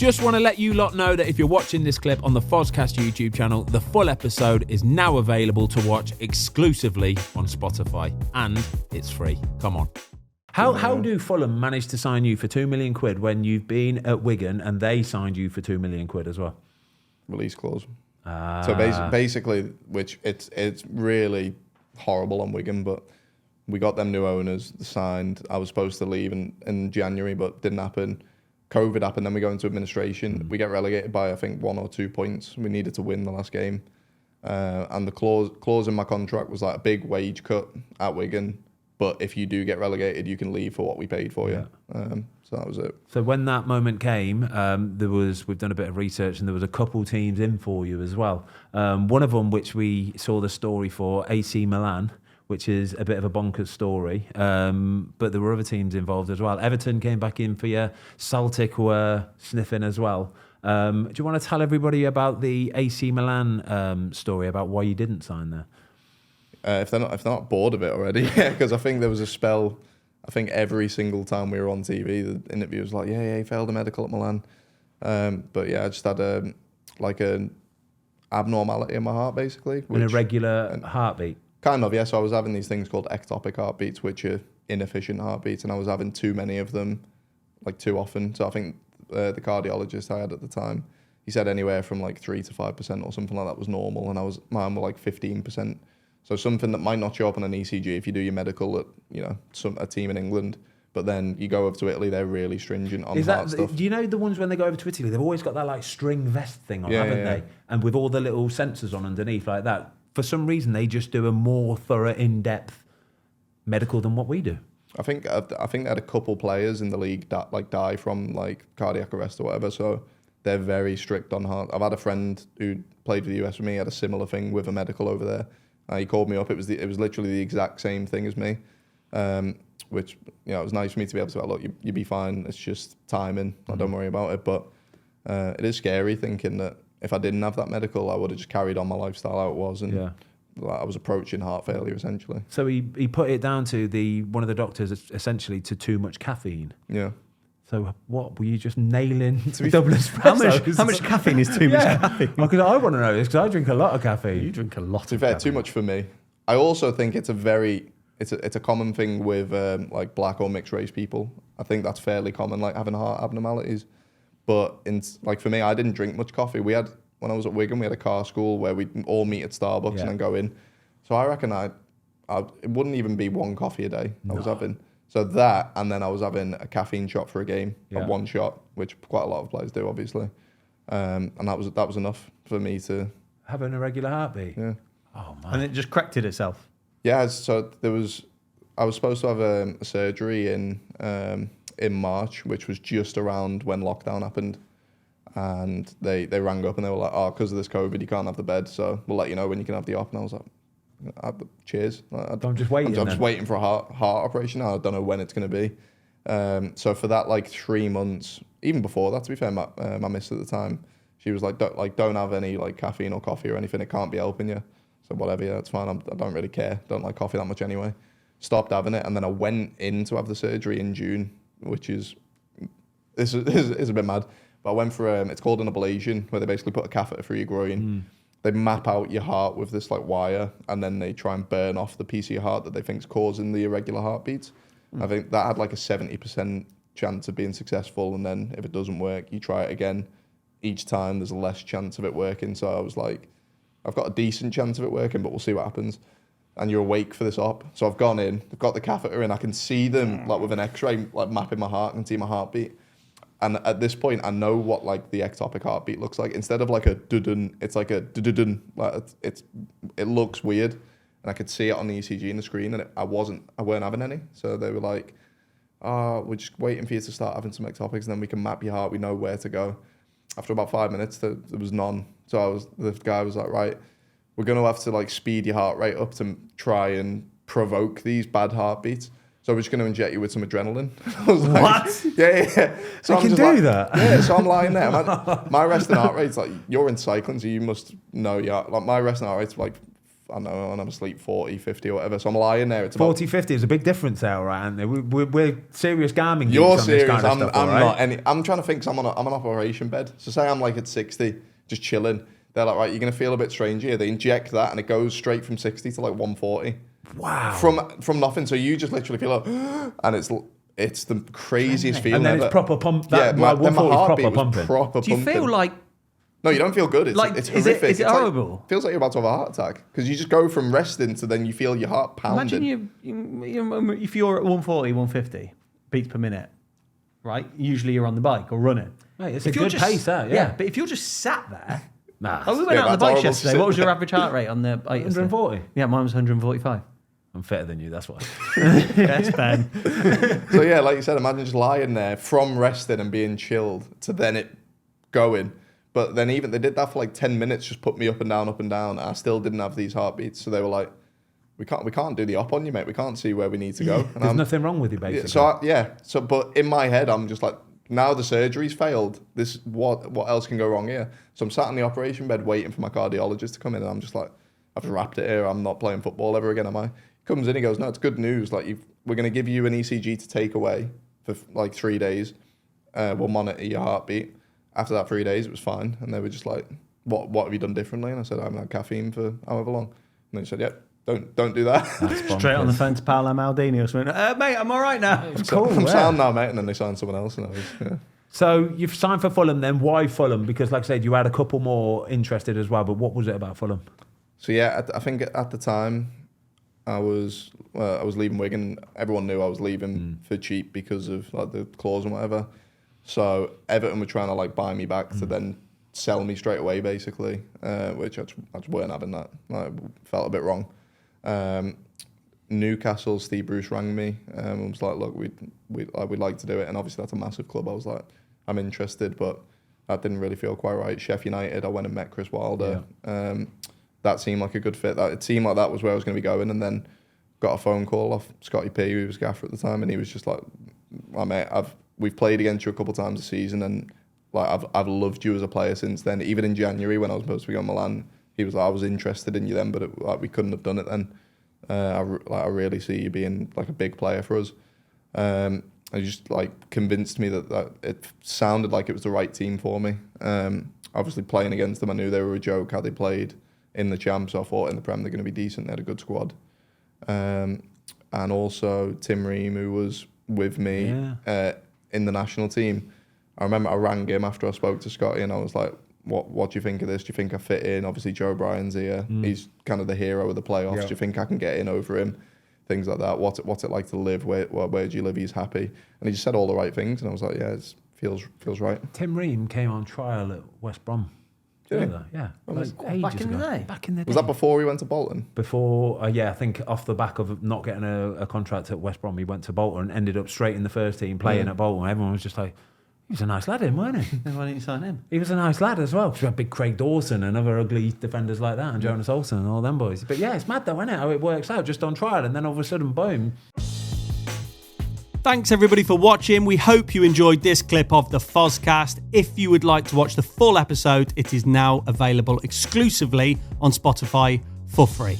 Just want to let you lot know that if you're watching this clip on the Fozcast YouTube channel, the full episode is now available to watch exclusively on Spotify, and it's free. Come on. How do Fulham manage to sign you for £2 million when you've been at Wigan and they signed you for £2 million as well? Release clause. So basically, which it's really horrible on Wigan, but we got them new owners signed. I was supposed to leave in January, but didn't happen. COVID happened, then we go into administration. We get relegated by, I think, 1 or 2 points. We needed to win the last game. And the clause in my contract was like a big wage cut at Wigan. But if you do get relegated, you can leave for what we paid for you. So that was it. So when that moment came, we've done a bit of research, and there was a couple teams in for you as well. One of them, which we saw the story for, AC Milan, which is a bit of a bonkers story. But there were other teams involved as well. Everton came back in for you. Celtic were sniffing as well. Do you want to tell everybody about the AC Milan story, about why you didn't sign there? If they're not bored of it already, because I think there was a spell. I think every single time we were on TV, the interview was like, "Yeah, he failed a medical at Milan." But yeah, I just had an abnormality in my heart, basically. An irregular heartbeat. Kind of, yeah. So I was having these things called ectopic heartbeats, which are inefficient heartbeats, and I was having too many of them, like too often. So I think the cardiologist I had at the time, he said anywhere from like 3 to 5% or something like that was normal, and mine were like 15%. So something that might not show up on an ECG if you do your medical at a team in England, but then you go over to Italy, they're really stringent on heart stuff. Do you know the ones when they go over to Italy, they've always got that like string vest thing on, haven't they? And with all the little sensors on underneath like that. For some reason, they just do a more thorough, in-depth medical than what we do. I think they had a couple players in the league that die from like cardiac arrest or whatever. So they're very strict on heart. I've had a friend who played for the US with me, had a similar thing with a medical over there. He called me up. It was literally the exact same thing as me, which it was nice for me to be able to say, look, you'll be fine. It's just timing. Don't worry about it. But it is scary thinking that if I didn't have that medical, I would have just carried on my lifestyle how it was, and I was approaching heart failure essentially. So he put it down to one of the doctors essentially to too much caffeine. Yeah. So what, were you just nailing double espresso? How much caffeine is too much caffeine? Because I want to know this, because I drink a lot of caffeine. You drink a lot of caffeine. Too much for me. I also think it's a common thing with like black or mixed race people. I think that's fairly common, like having heart abnormalities. But for me, I didn't drink much coffee. When I was at Wigan, we had a car school where we'd all meet at Starbucks and then go in. So I reckon it wouldn't even be one coffee a day I was having. So that, and then I was having a caffeine shot for a game, one shot, which quite a lot of players do, obviously. And that was enough for me to have an irregular heartbeat. Yeah. Oh man! And it just corrected itself. Yeah. So I was supposed to have a surgery in March, which was just around when lockdown happened, and they rang up and they were like, "Oh, because of this COVID, you can't have the bed, so we'll let you know when you can have the op." And I was like, cheers. I'm just waiting. I'm just waiting for a heart operation. I don't know when it's going to be. So for that, like 3 months, even before that, to be fair, my miss at the time, she was like, don't have any like caffeine or coffee or anything. It can't be helping you. So whatever, yeah, it's fine. I don't really care. Don't like coffee that much anyway. Stopped having it, and then I went in to have the surgery in June, which is a bit mad. But I went for it's called an ablation, where they basically put a catheter through your groin. They map out your heart with this like wire, and then they try and burn off the piece of your heart that they think is causing the irregular heartbeats. I think that had like a 70% chance of being successful, and then if it doesn't work, you try it again. Each time there's less chance of it working. So I was like, I've got a decent chance of it working, but we'll see what happens. And you're awake for this op. So I've gone in, I've got the catheter in, I can see them like with an X-ray, like mapping my heart, I can see my heartbeat. And at this point, I know what like the ectopic heartbeat looks like. Instead of like a dudun, it's like a dudun. Like it looks weird, and I could see it on the ECG in the screen, and I weren't having any. So they were like, "Oh, we're just waiting for you to start having some ectopics, and then we can map your heart. We know where to go." After about 5 minutes, there was none. So the guy was like, "Right, we're gonna have to like speed your heart rate up to try and provoke these bad heartbeats. So we're just going to inject you with some adrenaline." I was like, what? Yeah. So you can do that? Yeah, so I'm lying there. My resting heart rate's like, you're in cycling, so you must know. Yeah, like my resting heart rate's like I don't know, and I'm asleep 40, 50 or whatever. So I'm lying there. It's 40, 50 is a big difference there, all right, aren't there? We're serious gaming geeks You're on serious. this kind of I'm stuff, all not right? I'm trying to think. 'Cause I'm on an operation bed. So say I'm like at 60, just chilling. They're like, right, you're gonna feel a bit strange here. They inject that, and it goes straight from 60 to like 140. Wow. From nothing. So you just literally feel like, and it's the craziest feeling And then ever. it's proper pump. Yeah, That, my 140 is heartbeat proper was pumping. proper Do you pumping. feel like No, you don't feel good. It's Like, it's is it- horrific. is it It's like- horrible? feels like you're about to have a heart attack because you just go from resting to then you feel your heart pounding. imagine if you're at 140, 150 beats per minute, right? Usually you're on the bike or running. Mate, it's If a you're good just- pace, that, yeah. But if you're just sat there. Nah. Oh, we went Yeah, out on the that's bike horrible yesterday. to What was sit your there. average heart rate on the bike yesterday? 140. Yeah, mine was 145. I'm fitter than you, that's why. Yes, Ben. So yeah, like you said, imagine just lying there from resting and being chilled to then it going. But then even they did that for like 10 minutes, just put me up and down, up and down. And I still didn't have these heartbeats. So they were like, we can't do the op on you, mate. We can't see where we need to go. And There's nothing wrong with you, basically. But in my head, I'm just like, now the surgery's failed. What else can go wrong here? So I'm sat in the operation bed waiting for my cardiologist to come in, and I'm just like, I've wrapped it here. I'm not playing football ever again, am I? He comes in, he goes, no, it's good news. Like we're going to give you an ECG to take away for like 3 days. We'll monitor your heartbeat. After that 3 days, it was fine. And they were just like, what have you done differently? And I said, I haven't had caffeine for however long. And they said, yep, don't do that. Straight on the phone to Paolo Maldini. I was like, mate, I'm all right now. It's cool, I'm yeah. sound now, mate. And then they signed someone else. And I was, yeah. So you've signed for Fulham then. Why Fulham? Because like I said, you had a couple more interested as well. But what was it about Fulham? So yeah, I think at the time, I was leaving Wigan. Everyone knew I was leaving for cheap because of like the clause and whatever. So Everton were trying to like buy me back to then sell me straight away, basically, which I just weren't having that. Like, felt a bit wrong. Newcastle, Steve Bruce rang me and was like, look, we'd like to do it. And obviously that's a massive club. I was like, I'm interested, but that didn't really feel quite right. Sheffield United, I went and met Chris Wilder. Yeah. That seemed like a good fit. It seemed like that was where I was going to be going. And then got a phone call off Scotty P, who was gaffer at the time, and he was just like, well, mate, we've played against you a couple of times this season, and like I've loved you as a player since then. Even in January when I was supposed to be on Milan, he was like, I was interested in you then, but we couldn't have done it then. I really see you being like a big player for us. It just like convinced me that it sounded like it was the right team for me. Obviously playing against them, I knew they were a joke how they played in the Champs. So I thought in the Prem they're going to be decent. They had a good squad. And also Tim Ream, who was with me in the national team. I remember I rang him after I spoke to Scotty and I was like, what do you think of this? Do you think I fit in? Obviously Joe Bryan's here. He's kind of the hero of the playoffs. Yeah. Do you think I can get in over him? Things like that. What's it like to live? Where do you live? He's happy. And he just said all the right things. And I was like, yeah, it feels right. Tim Ream came on trial at West Brom. Yeah. Back in the day? Back in the day. Was that before we went to Bolton? Before, I think off the back of not getting a contract at West Brom, he went to Bolton and ended up straight in the first team playing at Bolton. Everyone was just like, he was a nice lad, wasn't he? Then why didn't you sign him? He was a nice lad as well. Because we had big Craig Dawson and other ugly defenders like that, and Jonas Olsen and all them boys. But yeah, it's mad though, isn't it? How it works out just on trial, and then all of a sudden, boom. Thanks everybody for watching. We hope you enjoyed this clip of the Fozcast. If you would like to watch the full episode, it is now available exclusively on Spotify for free.